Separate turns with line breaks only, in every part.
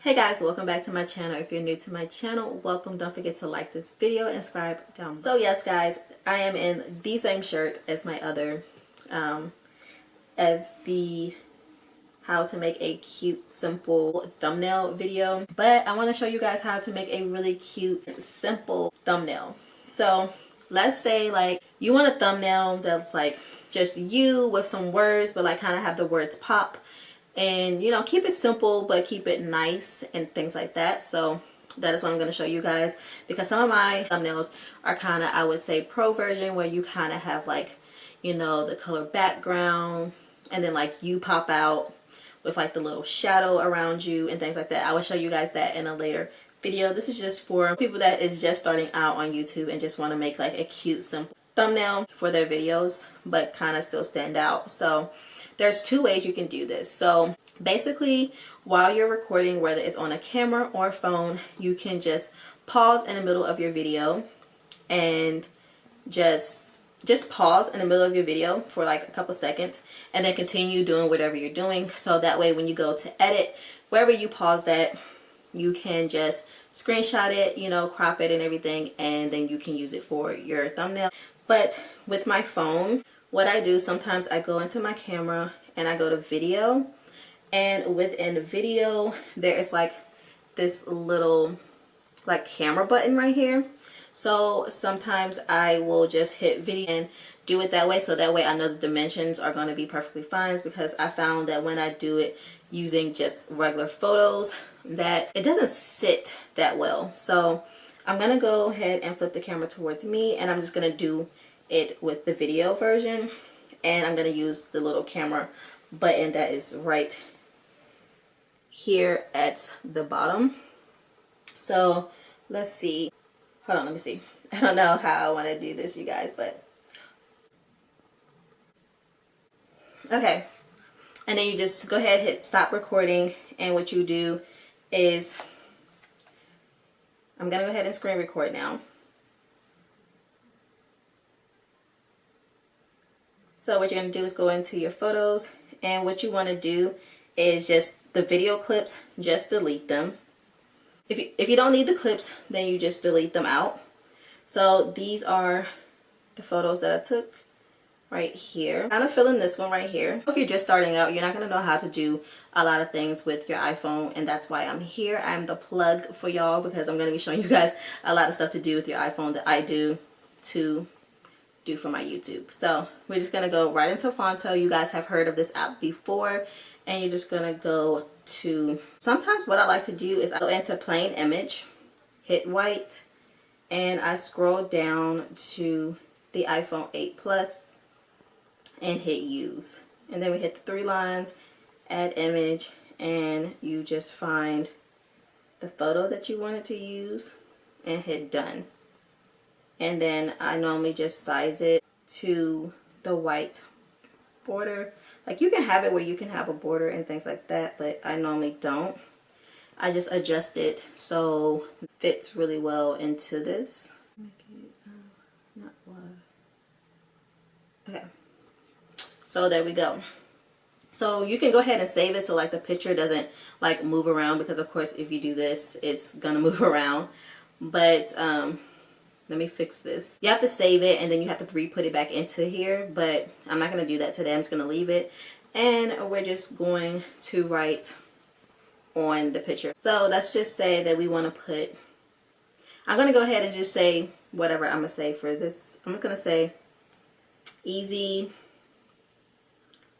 Hey guys, welcome back to my channel. If you're new to my channel, welcome. Don't forget to like this video and subscribe down below. So yes guys, I am in the same shirt as my other as the how to make a cute simple thumbnail video, but I want to show you guys how to make a really cute simple thumbnail. So let's say like you want a thumbnail that's like just you with some words, but like kind of have the words pop, and you know, keep it simple but keep it nice and things like that. So that is what I'm going to show you guys, because some of my thumbnails are kind of, I would say, pro version, where you kind of have like, you know, the color background and then like you pop out with like the little shadow around you and things like that. I will show you guys that in a later video. This is just for people that is just starting out on YouTube and just want to make like a cute simple thumbnail for their videos but kind of still stand out. So there's two ways you can do this. So basically, while you're recording, whether it's on a camera or phone, you can just pause in the middle of your video and just pause in the middle of your video for like a couple seconds and then continue doing whatever you're doing. So that way when you go to edit, wherever you pause that, you can just screenshot it, you know, crop it and everything, and then you can use it for your thumbnail. But with my phone, what I do, sometimes I go into my camera and I go to video, and within the video there is like this little like camera button right here. So sometimes I will just hit video and do it that way, so that way I know the dimensions are going to be perfectly fine, because I found that when I do it using just regular photos that it doesn't sit that well. So I'm going to go ahead and flip the camera towards me, and I'm just going to do it with the video version, and I'm going to use the little camera button that is right here at the bottom. So let's see. Hold on, let me see. I don't know how I want to do this, you guys, but okay. And then you just go ahead, hit stop recording, and what you do is, I'm going to go ahead and screen record now. So what you're going to do is go into your photos, and what you want to do is just the video clips, just delete them. If you don't need the clips, then you just delete them out. So these are the photos that I took right here. I'm kind of feeling this one right here. If you're just starting out, you're not going to know how to do a lot of things with your iPhone, and that's why I'm here. I'm the plug for y'all, because I'm going to be showing you guys a lot of stuff to do with your iPhone that I do for my YouTube. So we're just going to go right into Fonto. You guys have heard of this app before, and you're just going to go to, sometimes what I like to do is I go into plain image, hit white, and I scroll down to the iPhone 8 Plus and hit use, and then we hit the three lines, add image, and you just find the photo that you wanted to use and hit done. And then I normally just size it to the white border. Like, you can have it where you can have a border and things like that, but I normally don't. I just adjust it so it fits really well into this. Okay, so there we go. So you can go ahead and save it so like the picture doesn't like move around, because of course if you do this it's gonna move around. But let me fix this. You have to save it and then you have to re-put it back into here, but I'm not going to do that today. I'm just going to leave it, and we're just going to write on the picture. So let's just say that we want to put, I'm going to go ahead and just say whatever I'm going to say for this. I'm going to say easy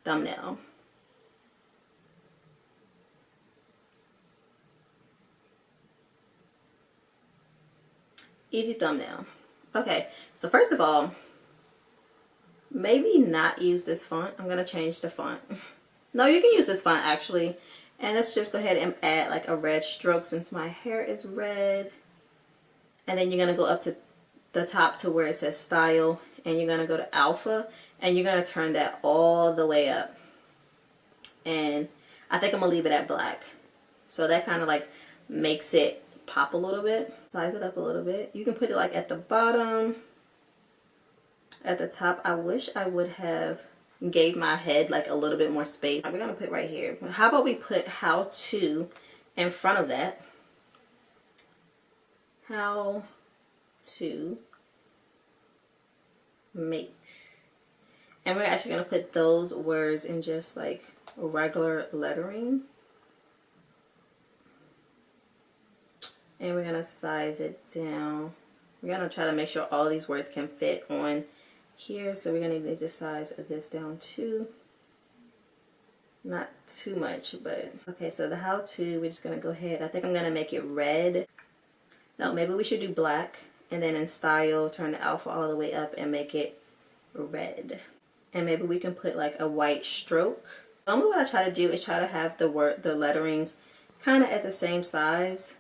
thumbnail. Easy thumbnail. Okay, so first of all, maybe not use this font. I'm going to change the font. No, you can use this font actually. And let's just go ahead and add like a red stroke since my hair is red. And then you're going to go up to the top to where it says style, and you're going to go to alpha, and you're going to turn that all the way up. And I think I'm going to leave it at black. So that kind of like makes it pop a little bit. Size it up a little bit. You can put it like at the bottom, at the top. I wish I would have gave my head like a little bit more space. We're gonna put right here. How about we put how to in front of that, how to make. And we're actually going to put those words in just like regular lettering. And we're going to size it down. We're going to try to make sure all these words can fit on here. So we're going to need to size this down too. Not too much, but okay. So the how to, we're just going to go ahead. I think I'm going to make it red. No, maybe we should do black. And then in style, turn the alpha all the way up and make it red. And maybe we can put like a white stroke. Normally what I try to do is try to have the letterings kind of at the same size,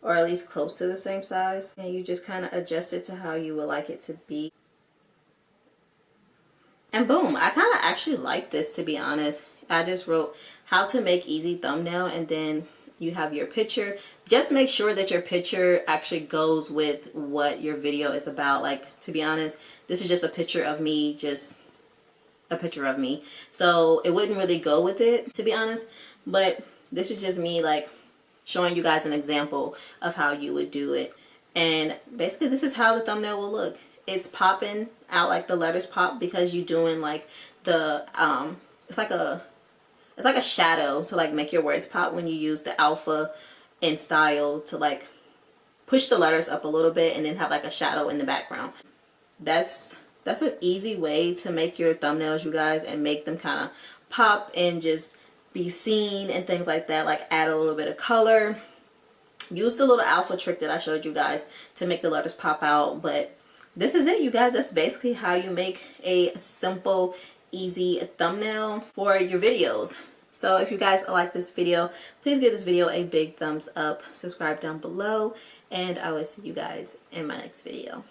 or at least close to the same size. And you just kind of adjust it to how you would like it to be. And boom, I kind of actually like this, to be honest. I just wrote how to make easy thumbnail, and then you have your picture. Just make sure that your picture actually goes with what your video is about. Like, to be honest, this is just a picture of me, just a picture of me. So it wouldn't really go with it, to be honest. But this is just me like showing you guys an example of how you would do it. And basically this is how the thumbnail will look. It's popping out, like the letters pop because you're doing like the it's like a shadow to like make your words pop when you use the alpha in style to like push the letters up a little bit and then have like a shadow in the background. That's an easy way to make your thumbnails, you guys, and make them kind of pop and just be seen and things like that. Like add a little bit of color. Use the little alpha trick that I showed you guys to make the letters pop out. But this is it, you guys. That's basically how you make a simple, easy thumbnail for your videos. So if you guys like this video, please give this video a big thumbs up. Subscribe down below. And I will see you guys in my next video.